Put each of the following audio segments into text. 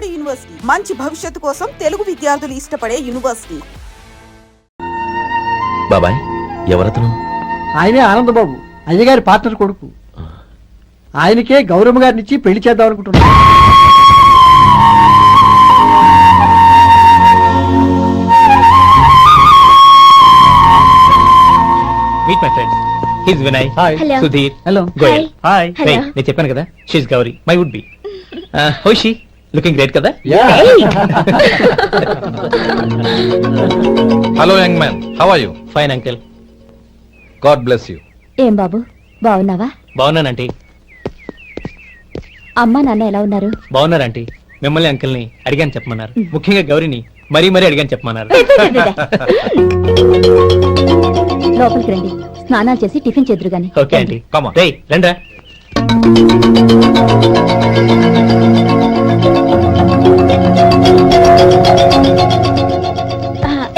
నాడు యూనివర్సిటీ మంచి భవిష్యత్తు కోసం తెలుగు విద్యార్థులు ఇష్టపడే యూనివర్సిటీ. బాబాయ్ ఎవరతను? ఆయనే ఆనందబాబు, అయ్యగారి పార్ట్నర్ కొడుకు. ఆయనకే గౌరమ్మ గారినిచ్చి పెళ్లి చేద్దాం అనుకుంటున్నాను. Meet my friends, his Vinay, hi. Sudheer, hello. Goyal. Hi. Hey, నేను చెప్పాను కదా, she's Gauri, my would be. హోషి లుకింగ్ గ్రేట్ కదా? Hello young man, how are you? Fine uncle. God bless you. ఏం బాబు, బాగున్నావా? బాగున్నానంటీ. అమ్మా నాన్న ఎలా ఉన్నారు? బాగున్నారంటీ. మిమ్మల్ని అంకిల్ ని అడిగాను చెప్పమన్నారు. ముఖ్యంగా గౌరీని మరీ మరీ అడిగాను చెప్పమన్నారు. లోపలికి రండి, స్నానాలు చేసి టిఫిన్ చేద్దరు గాని. Okay aunty. Come on. రేయ్ రండ్రా.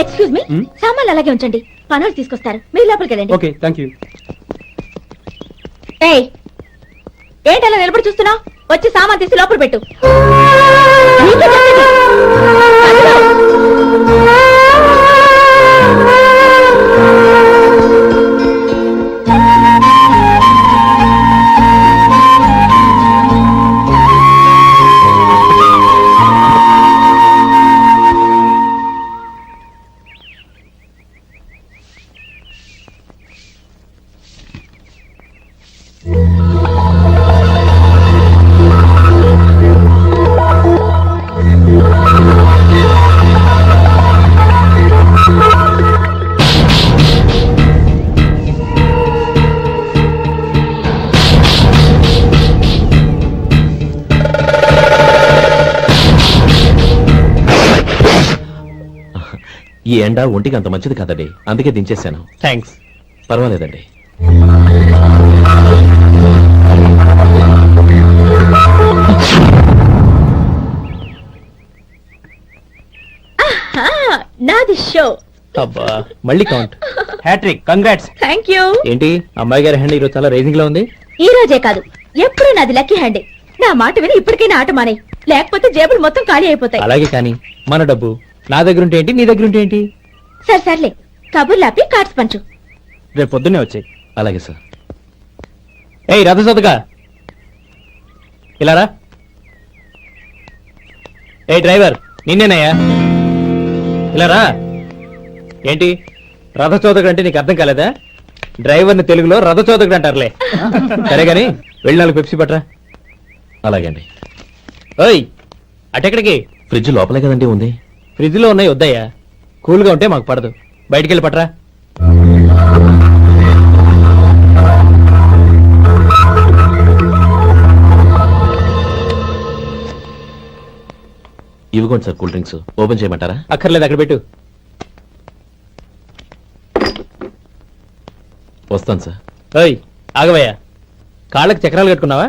ఎక్స్క్యూజ్ మీ, సామాన్లు అలాగే ఉంచండి, పనులు తీసుకొస్తారు, మీరు లోపలికి వెళ్ళండి. Okay, thank you. ఏయ్, ఏంటి అలా నిలబడి చూస్తున్నావు? వచ్చి సామాన్ తీసి లోపల పెట్టు. నీకే చెప్పేది. ఈ ఎండ ఒంటికి అంత మంచిది కాదండి, అందుకే దించేశాను. థ్యాంక్స్. పర్వాలేదండి. నాది షో. అబ్బా, మళ్ళీ count. Hat-trick, congrats. Thank you. ఏంటి అమ్మాయి గారి హ్యాండ్ ఈరోజు చాలా రైజింగ్ లో ఉంది? ఈ రోజే కాదు, ఎప్పుడు నాది లక్కీ హ్యాండే. నా మాట విని ఇప్పటికైనా ఆట మానే, లేకపోతే జేబులు మొత్తం ఖాళీ అయిపోతాయి. అలాగే కానీ మన డబ్బు నా దగ్గర ఉంటే ఏంటి, నీ దగ్గర ఉంటే ఏంటి? సరే సర్లే, కబుర్లాపి కార్డ్స్ పంచు. రేపు పొద్దున్నే వచ్చాయి. అలాగే సార్. ఏయ్ రథసోదగా, ఇలారా. ఏ డ్రైవర్, నిన్నేనయ్యా, ఇలారా. ఏంటి రథచోదకుడు అంటే నీకు అర్థం కాలేదా? డ్రైవర్ని తెలుగులో రథచోదకుడు అంటారులే. సరే గాని వెళ్ళి 4 పెప్సీ పట్రా. అలాగే అండి. ఓయ్ అటెక్కడికి? ఫ్రిడ్జ్ లోపలే కదండి ఉంది. ఫ్రిడ్జ్ లో ఉన్నాయి, వద్దయ్యా. కూల్గా ఉంటే మాకు పడదు. బయటికి వెళ్ళి పట్రా. ఇవిగోండి సార్ కూల్ డ్రింక్స్. ఓపెన్ చేయమంటారా? అక్కర్లేదు, అక్కడ పెట్టు. వస్తాను సార్. ఓయ్ ఆగవయ్యా, కాళ్ళకి చక్రాలు కట్టుకున్నావా?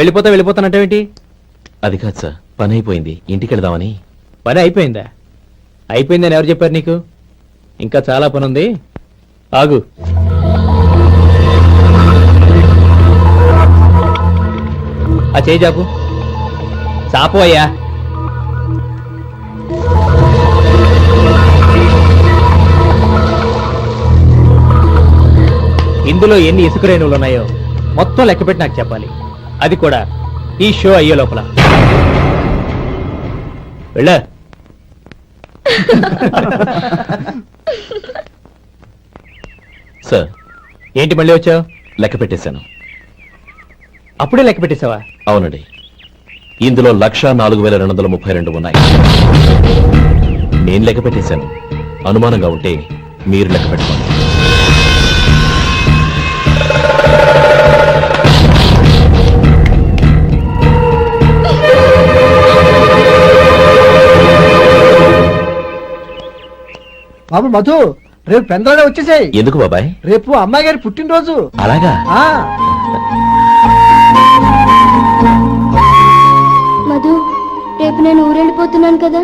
వెళ్ళిపోతానంటావేంటి? అది కాదు సార్, పని అయిపోయింది, ఇంటికి వెళదామని. పని అయిపోయిందా? అయిపోయిందని ఎవరు చెప్పారు నీకు? ఇంకా చాలా పని ఉంది, ఆగు. ఆ చేయి చాపు. చాపు అయ్యా. ఇందులో ఎన్ని ఇసుక రేణువులు ఉన్నాయో మొత్తం లెక్కపెట్టి నాకు చెప్పాలి. అది కూడా ఈ షో అయ్యే లోపల. వెళ్ళ. సార్. ఏంటి మళ్ళీ వచ్చావు? లెక్క పెట్టేశాను. అప్పుడే లెక్క పెట్టేశావా? అవునండి. ఇందులో 1,04,232 ఉన్నాయి. నేను లెక్క పెట్టేశాను. అనుమానంగా ఉంటే మీరు లెక్క పెట్టుకోండి. బాబు మధు, రేపు పెందలాడే వచ్చేసాయి. ఎందుకు బాబాయ్? రేపు అమ్మాయి గారి పుట్టినరోజు. అలాగా? మధు, రేపు నేను ఊరెళ్ళిపోతున్నాను కదా,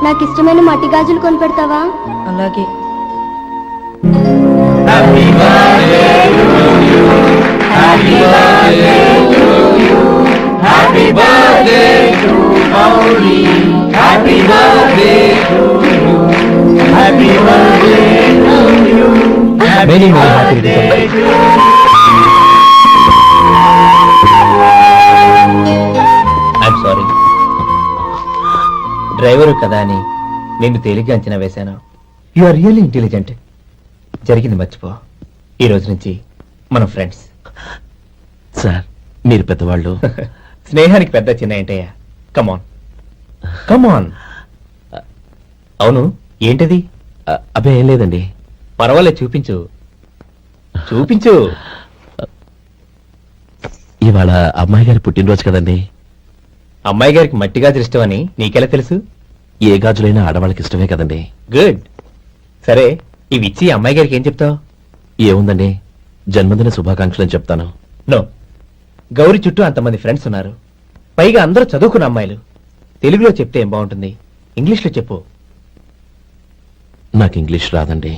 నాకు ఇష్టమైన మట్టి గాజులు కొనిపెడతావా? అలాగే. Happy birthday to Many, many happy returns. I'm sorry. Driver కదా అని నిన్ను తేలిగ్గా అంచనా వేశాను. You are really intelligent. జరిగింది మర్చిపో. ఈ రోజు నుంచి మనం ఫ్రెండ్స్. సార్ మీరు పెద్దవాళ్ళు. స్నేహానికి పెద్ద చిన్న ఏంటయ్యా? కమాన్ కమాన్. అవును, ఏంటది? అబ్బే ఏం లేదండి. పర్వాలేదు, చూపించు చూపించు. ఇవాళ అమ్మాయి గారి పుట్టినరోజు కదండి. అమ్మాయి గారికి మట్టి గాజులు ఇష్టమని నీకెలా తెలుసు? ఏ గాజులైనా ఆడవాళ్ళకి ఇష్టమే కదండి. గుడ్. సరే, ఇవి ఇచ్చి అమ్మాయి గారికి ఏం చెప్తావు? ఏముందండి, జన్మదిన శుభాకాంక్షలు అని చెప్తాను. నో, గౌరీ చుట్టూ అంతమంది ఫ్రెండ్స్ ఉన్నారు. పైగా అందరూ చదువుకున్న అమ్మాయిలు. తెలుగులో చెప్తే ఏం బాగుంటుంది? ఇంగ్లీష్లో చెప్పు. నాకు ఇంగ్లీష్ రాదండి.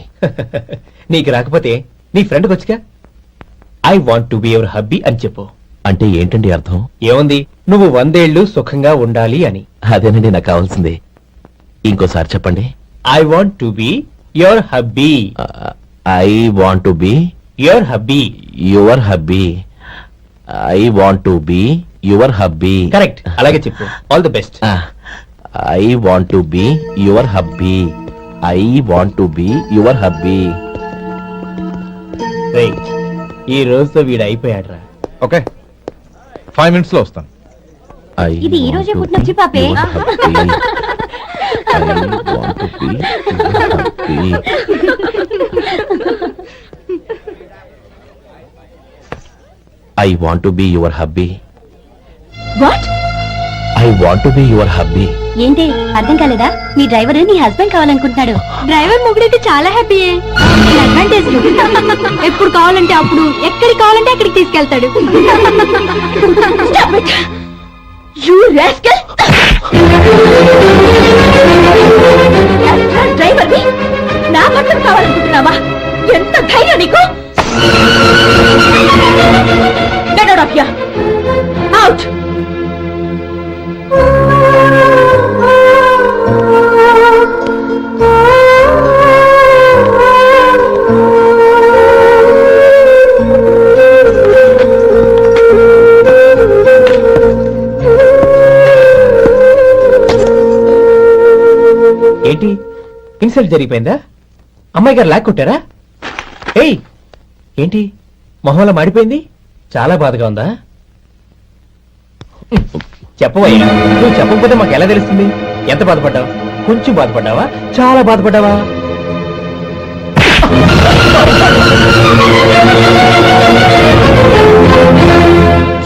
నీకు రాకపోతే నీ ఫ్రెండ్కి వచ్చిగా I want to be your hubby అని చెప్పు. అంటే ఏంటండి అర్థం? ఏముంది, నువ్వు 100 ఏళ్ళు సుఖంగా ఉండాలి అని. అదేనండి నాకు కావాల్సింది. ఇంకోసారి చెప్పండి. I want to be your hubby. I want to be your hubby. Your hubby. I want to be your hubby. Correct, అలాగే చెప్పు. All the best. I want to be your hubby. I want to be your hubby. ఈ రోజుతో వీడు అయిపోయాడ్రా. Okay, 5 minutes లో వస్తాను. ఇది ఈ రోజే పుట్టిన వచ్చి పాపే. I want to be your hubby. What? I want to be your hubby. ఏంటి అర్థం కాలేదా? మీ డ్రైవర్ నీ హస్బెండ్ కావాలనుకుంటున్నాడు. డ్రైవర్ ముగ్గురైతే చాలా హ్యాపీయే. అడ్వాంటేజ్ ఎప్పుడు కావాలంటే అప్పుడు, ఎక్కడికి కావాలంటే అక్కడికి తీసుకెళ్తాడు. You rascal! డ్రైవర్ని నా భర్తను కావాలనుకుంటున్నావా? ఎంత ధైర్యం నీకు! Get out of here! Out! ఏంటి, ఇన్సల్ట్ జరిగిపోయిందా? అమ్మాయి గారు లాక్ కొట్టారా? ఏయ్, ఏంటి మొహంలో మాడిపోయింది? చాలా బాధగా ఉందా? చెప్పవయ్యా, నువ్వు చెప్పకపోతే మాకు ఎలా తెలుస్తుంది? ఎంత బాధపడ్డావు? కొంచెం బాధపడ్డావా? చాలా బాధపడ్డావా?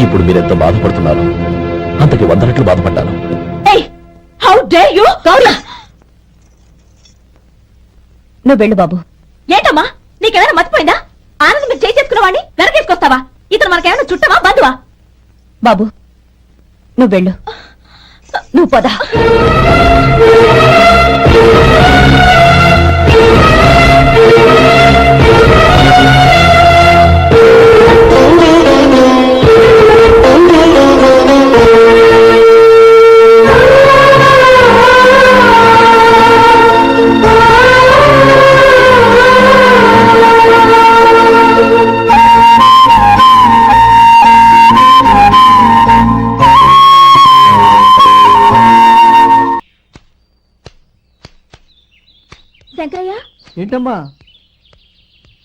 ఇప్పుడు మీరెంత బాధపడుతున్నారు, అంతకి 100 రెట్లు బాధపడ్డాను. How dare you? గౌరీ, నువ్వు వెళ్ళు బాబు. ఏంటమ్మా, నీకేమైనా మర్చిపోయిందా? ఆనందం మీరు చేసుకున్నవాడిని వెనకేసుకొస్తావా? ఇతను మనకేమైనా చుట్టమా, బంధువా? బాబు నువ్వు వెళ్ళు. నువ్వు పద. శంకరయ్య, ఏంటమ్మా?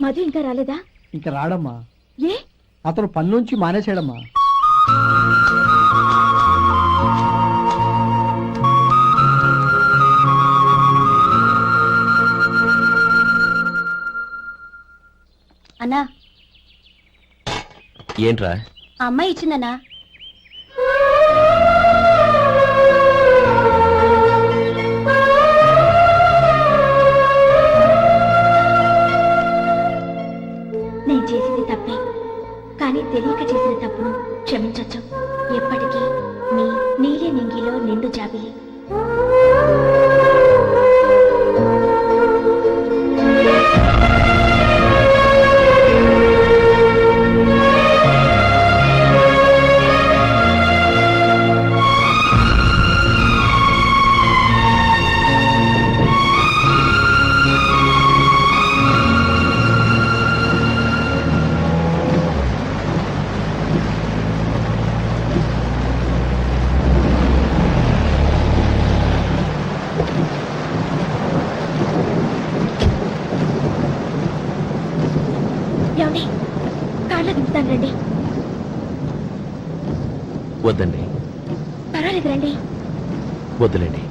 మధు ఇంకా రాలేదా? ఇంకా రాడమ్మా. ఏ? అతను పనిలోంచి మానేశాడమ్మా. అన్నా, ఏంట్రా? ఆ అమ్మాయి ఇచ్చిందన్నా. నేను చేసింది తప్పే, కానీ తెలియక చేసిన తప్పును క్షమించొచ్చు. ఎప్పటికీ మీ నీలి నింగిలో నిండు జాబిలి. చెప్తాను రండి. వద్దండి, పర్వాలేదు రండి. వద్దులేండి.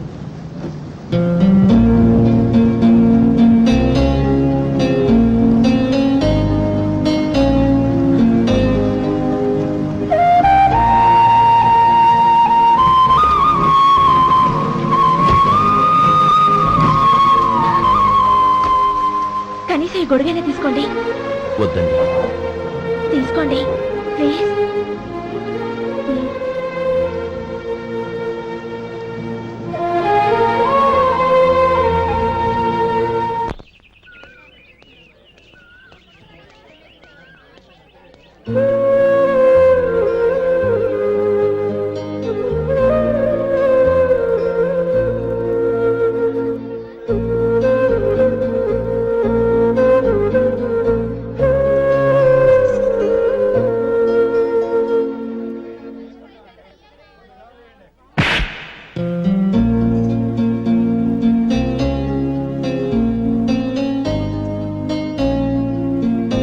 కనీసం ఈ గొడుగైనా తీసుకోండి. వద్దండి. తీసుకోండి ప్లీజ్.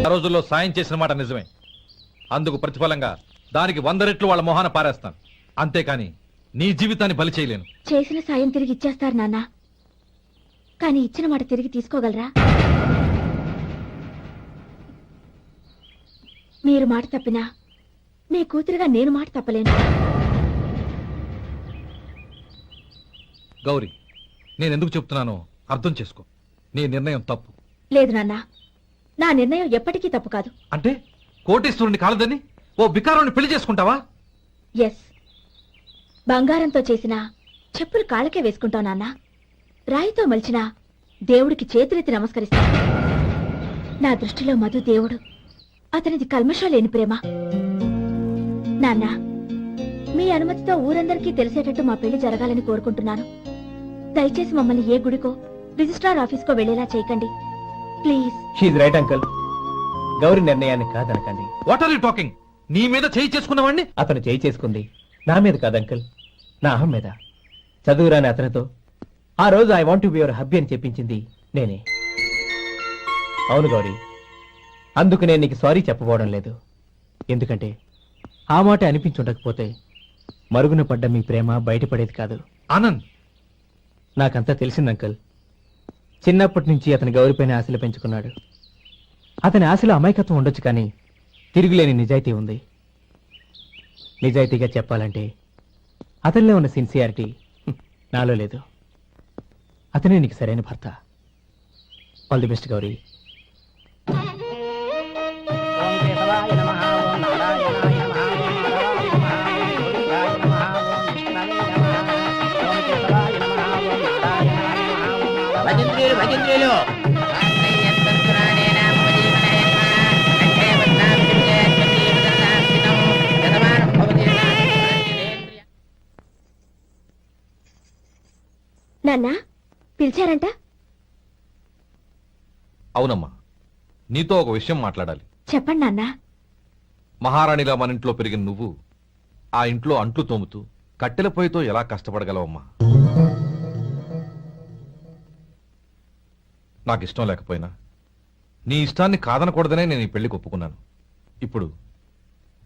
ఆ రోజుల్లో సాయం చేసిన మాట నిజమే. అందుకు ప్రతిఫలంగా దానికి 100 రెట్లు వాళ్ళ మొహాన పారేస్తాను. అంతేకాని నీ జీవితాన్ని బలి చేయలేను. చేసిన సాయం తిరిగి ఇచ్చేస్తారు నాన్న, కానీ ఇచ్చిన మాట తిరిగి తీసుకోగలరా? మీరు మాట తప్పినా మీ కూతురుగా నేను మాట తప్పలేను. గౌరీ, నేను ఎందుకు చెప్తున్నానో అర్థం చేసుకో. నీ నిర్ణయం తప్పు. లేదు నాన్న, నా నిర్ణయం ఎప్పటికీ తప్పు కాదు. అంటే కోటీశ్వరుని కాలదని ఓ బికారాన్ని పెళ్లి చేసుకుంటావా? ఎస్, బంగారంతో చేసిన చెప్పులు కాళ్ళకే వేసుకుంటావు నాన్న. రాయితో మలిచిన దేవుడికి చేతులెత్తి నమస్కరిస్తా. నా దృష్టిలో మధు దేవుడు, అతనిది కల్మషం లేని ప్రేమ. నాన్న, మీ అనుమతితో ఊరందరికీ తెలిసేటట్టు మా పెళ్లి జరగాలని కోరుకుంటున్నాను. దయచేసి మమ్మల్ని ఏ గుడికో రిజిస్ట్రార్ ఆఫీస్కో వెళ్లేలా చేయకండి please. She's right uncle. Gauri నిర్ణయాన్ని కాదనకండి. What are you talking? నీ మీద చేయి చేసుకున్నవాడిని అతను చేయి చేసుకుంది నా మీద కాదు అంకుల్, నా అహం మీద. చదువురాని అతనితో ఆ రోజు I want be your hubby అని చెప్పించింది నేనే. అవును గౌరీ, అందుకు నేను నీకు సారీ చెప్పబోవడం లేదు. ఎందుకంటే ఆ మాట అనిపించుండకపోతే మరుగున పడ్డ మీ ప్రేమ బయటపడేది కాదు. ఆనంద్, నాకంతా తెలిసింది అంకుల్. చిన్నప్పటి నుంచి అతని గౌరిపైన ఆశలు పెంచుకున్నాడు. అతని ఆశలో అమాయకత్వం ఉండొచ్చు, కానీ తిరుగులేని నిజాయితీ ఉంది. నిజాయితీగా చెప్పాలంటే అతనిలో ఉన్న సిన్సియారిటీ నాలో లేదు. అతనే నీకు సరైన భర్త. All the best Gauri. భజంత్రులు నాన్న, పిలిచారంట? అవునమ్మా, నీతో ఒక విషయం మాట్లాడాలి. చెప్పండి నాన్న. మహారాణిలా మన ఇంట్లో పెరిగిన నువ్వు ఆ ఇంట్లో అంట్లు తోముతూ కట్టెల పొయ్యితో ఎలా కష్టపడగలవమ్మా? నాకు ఇష్టం లేకపోయినా నీ ఇష్టాన్ని కాదనకూడదనే నేను ఈ పెళ్లికి ఒప్పుకున్నాను. ఇప్పుడు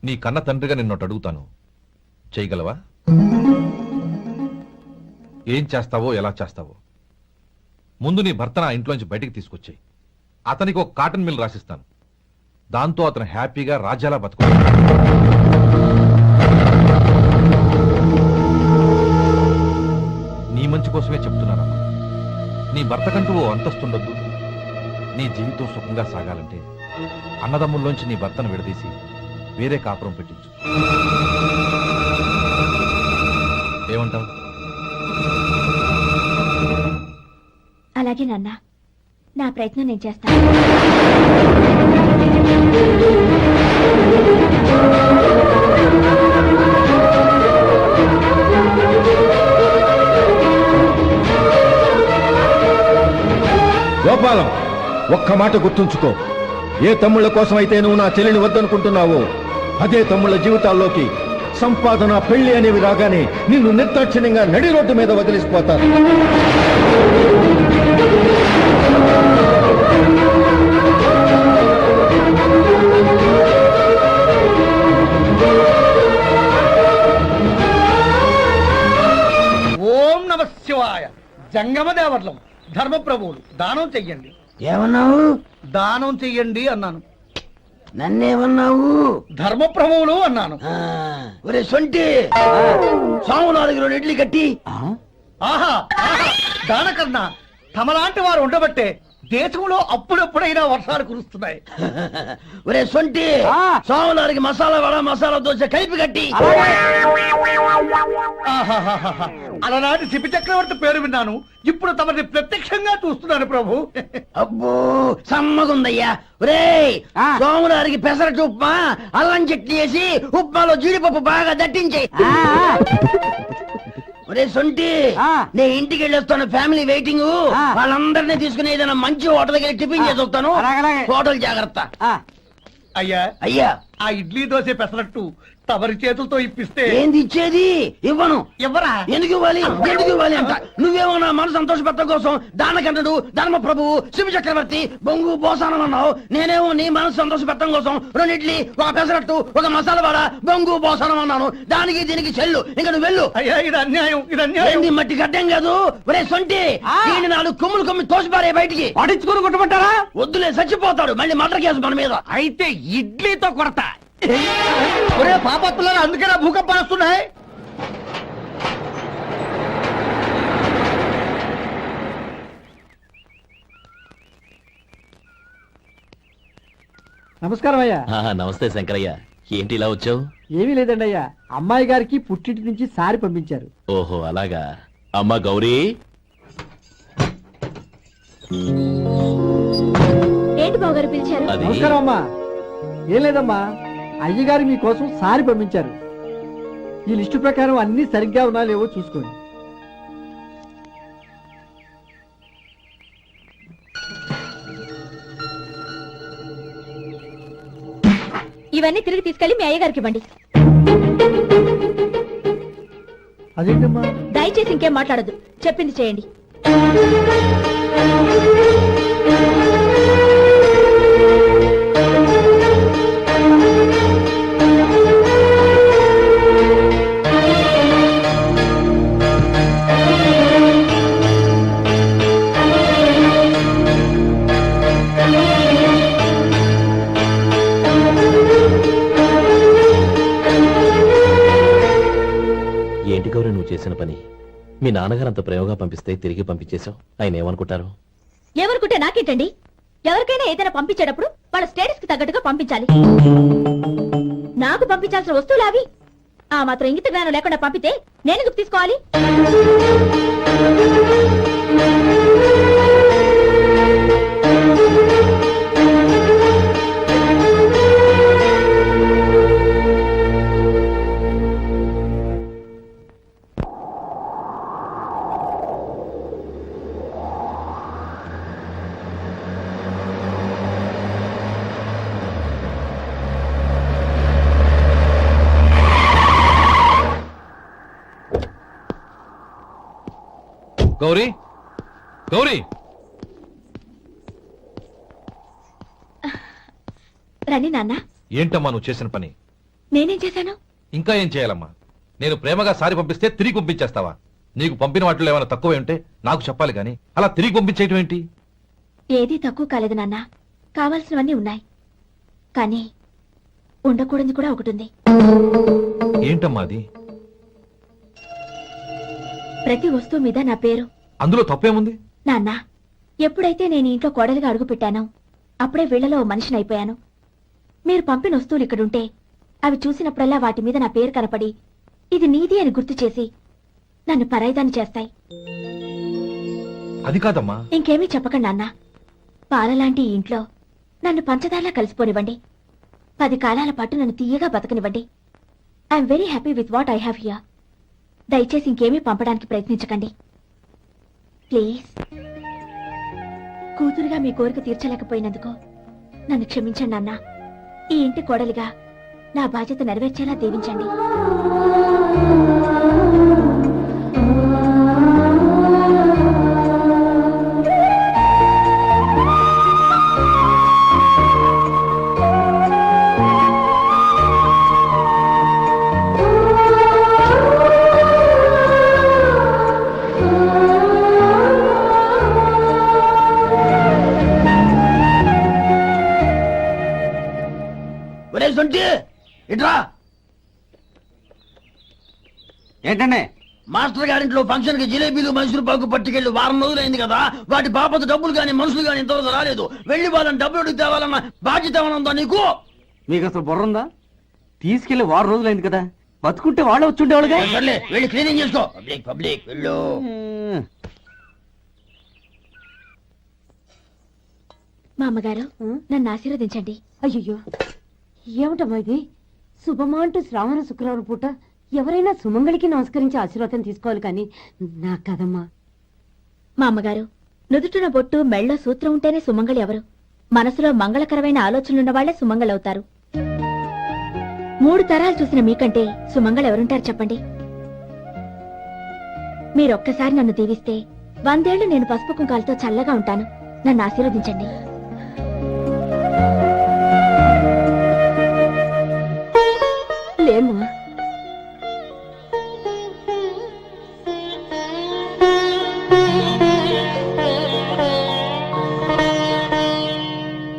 నీ కన్న తండ్రిగా నిన్నొట్టు అడుగుతాను, చేయగలవా? ఏం చేస్తావో, ఎలా చేస్తావో ముందు నీ భర్తను ఆ ఇంట్లోంచి బయటికి తీసుకొచ్చాయి. అతనికి ఒక కాటన్ మిల్ రాసిస్తాను. దాంతో అతను హ్యాపీగా రాజ్యాలా బతుకు. నీ మంచి కోసమే చెప్తున్నానమ్మా. నీ భర్తకంటూ ఓ అంతస్తుండొద్దు. నీ జీవితం సుఖంగా సాగాలంటే అన్నదమ్ముల్లోంచి నీ భర్తను విడదీసి వేరే కాపురం పెట్టించు. ఏమంటావు? అలాగే నాన్న, నా ప్రయత్నం నేను చేస్తాను. గోపాలం, ఒక్క మాట గుర్తుంచుకో. ఏ తమ్ముళ్ళ కోసమైతే నువ్వు నా చెల్లిని వద్దనుకుంటున్నావో అదే తమ్ముళ్ళ జీవితాల్లోకి సంపాదన, పెళ్లి అనేవి రాగానే నిన్ను నిర్దాక్షిణ్యంగా నడి రోడ్డు మీద వదిలిసిపోతారు. నమ శివాయ. జంగమ దేవర్లం, ధర్మప్రభువులు, దానం చెయ్యండి. ఏమన్నావు? దానం చెయ్యండి అన్నాను. నన్నేమన్నావు? ధర్మప్రభువులు అన్నాను. ఒరే సొంటి, సాము 4 ఇడ్లీ కట్టి. ఆహా ఆహా, దానకన్నా తమలాంటి వారు ఉండబట్టే దేశంలో అప్పుడప్పుడైనా వర్షాలు కురుస్తున్నాయి. ఒరే సొంటి, సాము 4 మసాలా వడ, మసాలా దోశ కలిపి కట్టి. ఆహాహాహా, అలనాటి శిపి చక్రవర్తి పేరు విన్నాను, ఇప్పుడు తమని ప్రత్యక్షంగా చూస్తున్నాను ప్రభు. అబ్బో సమ్మగుందయ్యా. ఒరే సోములారికి పెసరట్టు ఉప్మా, అల్లం చట్నీ వేసి ఉప్మాలో జీడిపప్పు బాగా దట్టించే. ఒరే సొంటి, నేను ఇంటికి వెళ్ళొస్తాను, ఫ్యామిలీ వెయిటింగ్. వాళ్ళందరినీ తీసుకుని ఏదైనా మంచి హోటల్ దగ్గర టిఫిన్ చేసి వస్తాను. హోటల్ జాగ్రత్త. అయ్యా అయ్యా, ఆ ఇడ్లీ దోశ పెసరట్టు తమరి చేతులతో ఇప్పిస్తే. ఏంది ఇచ్చేది? ఇవ్వను. ఎవరా? ఎందుకు ఇవ్వాలి? ఎందుకు ఇవ్వాలి అంట. నువ్వేమో నా మనసు సంతోషపెట్టడం కోసం దానకంటుడు, ధర్మ ప్రభువు, శివ చక్రవర్తి, బొంగు బోసానం అన్నావు. నేనేమో నీ మనసు సంతోషపెట్టడం కోసం 2 ఇడ్లీ, 1 పెసరట్టు, 1 మసాలా వడ, బొంగు బోసానం అన్నాను. దానికి దీనికి చెల్లు. ఇంకా నువ్వు వెళ్ళు. అయ్యా ఇది అన్యాయం, ఇది అన్యాయం. ఏంది మట్టి గడ్డం కాదు. ఒరే సొంటి, దీన్ని 4 కొమ్ములు కొమ్మి తోసిపారే బయటికి. పడించుకుని కొట్టమంటారా? వద్దులే, చచ్చిపోతాడు. మళ్ళీ మటర్ కేసు మన మీద. అయితే ఇడ్లీతో కొడతా. ఒరే పాపత్తులారా, అందుకేనా భూకంపాలు వస్తున్నాయి? నమస్కారం అయ్యా. నమస్తే శంకరయ్య, ఏంటి ఇలా వచ్చావు? ఏమీ లేదండి అయ్యా, అమ్మాయి గారికి పుట్టింటి నుంచి సారి పంపించారు. ఓహో అలాగా. అమ్మా గౌరీ, ఏంటి బావగారు పిలిచారు? అది నమస్కారం అమ్మా. ఏం లేదమ్మా, అయ్యగారు మీకోసం సారి పంపించారు. ఈ లిస్టు ప్రకారం అన్ని సరిగ్గా ఉన్నా లేవో చూసుకోండి. ఇవన్నీ తిరిగి తీసుకెళ్లి మీ అయ్యగారికి ఇవ్వండి. అదేంటమ్మా? దయచేసి ఇంకేం మాట్లాడదు, చెప్పింది చేయండి. ఏంటి గౌరీ నువ్వు చేసిన పని? మీ నాన్నగారు అంత ప్రేమగా పంపిస్తే తిరిగి పంపించేశావు. ఆయన ఏమనుకుంటారు? ఎవరుకుంటే నాకేంటండి? ఎవరికైనా ఏదైనా పంపించేటప్పుడు వాళ్ళ స్టేటస్ కి తగ్గట్టుగా పంపించాలి. నాకు పంపించాల్సిన వస్తువులు అవి. ఆ మాత్రం ఇంగిత జ్ఞానం లేకుండా పంపితే నేనెందుకు తీసుకోవాలి? గౌరీ, గౌరీ, రండి నాన్న. ఏంటమ్మా నువ్వు చేసిన పని? నేనేం చేశాను? ఇంకా ఏం చేయాలమ్మా? నేను ప్రేమగా సారి పంపిస్తే తిరిగి పంపించేస్తావా? నీకు పంపిన వాటిలో ఏమైనా తక్కువ ఉంటే నాకు చెప్పాలి కానీ అలా తిరిగి పంపించేయటం ఏంటి? ఏదీ తక్కువ కాలేదు నాన్న, కావాల్సినవన్నీ ఉన్నాయి. కానీ ఉండకూడదు కూడా ఒకటి ఉంది. ఏంటమ్మా అది? ప్రతి వస్తువు మీద నా పేరు. అందులో తప్పేముంది? నాన్న, ఎప్పుడైతే నేను ఇంట్లో కోడలిగా అడుగు పెట్టానో అప్పుడే వీళ్లలో మనిషిని అయిపోయాను. మీరు పంపిన వస్తువులు ఇక్కడుంటే అవి చూసినప్పుడల్లా వాటి మీద నా పేరు కనపడి ఇది నీది అని గుర్తు చేసి నన్ను పరాయిదాన్ని చేస్తాయి. అది కాదమ్మా. ఇంకేమీ చెప్పకండి నాన్న. పాలలాంటి ఈ ఇంట్లో నన్ను పంచదారలా కలిసిపోనివ్వండి. 10 కాలాల పాటు నన్ను తీయగా బతకనివ్వండి. I'm very happy with what I have here. దయచేసి ఇంకేమీ పంపడానికి ప్రయత్నించకండి ప్లీజ్. కూతురుగా మీ కోరిక తీర్చలేకపోయినందుకు నన్ను క్షమించండి నాన్న. ఈ ఇంటి కోడలిగా నా బాధ్యత నెరవేర్చేలా దీవించండి. ఇట్రా. ఏంటండి మాస్టర్ గారింట్లో ఫంక్షన్ కి జిలేబీలు మైసూరు పాకు పట్టుకెళ్ళి వారం రోజులైంది కదా, వాటి బాపత డబ్బులు గాని మనుషులు గాని ఇంతవరకు రాలేదు. వెళ్ళి వాళ్ళని డబ్బులు అడిగి తేవాలన్న బాధ్యత ఏమైనా ఉందా నీకు? మీకు అసలు బుర్ర ఉందా? తీసుకెళ్లి వారం రోజులైంది కదా, బతుకుంటే వాళ్ళే వచ్చుండేవాళ్ళుగా. సర్లే వెళ్ళి క్లీనింగ్ చేసుకో. పబ్లిక్ పబ్లిక్ వెళ్ళు. మా అమ్మగారు నన్ను ఆశీర్వదించండి. అయ్యో ఏమిటమ్మా ఇది? శుభమా అంటూ శ్రావణ శుక్రవారం పూట ఎవరైనా సుమంగళికి నమస్కరించి ఆశీర్వాదం తీసుకోవాలి కానీ నా కదమ్మా. మా అమ్మగారు నుదుటిన బొట్టు మెళ్ళో సూత్రం ఉంటేనే సుమంగళి ఎవరు? మనసులో మంగళకరమైన ఆలోచనలున్న వాళ్లే సుమంగళవుతారు. 3 తరాలు చూసిన మీకంటే సుమంగళ ఎవరుంటారు చెప్పండి? మీరొక్కసారి నన్ను దీవిస్తే 100 ఏళ్లు నేను పసుపు కుంకాలతో చల్లగా ఉంటాను. నన్ను ఆశీర్వదించండి.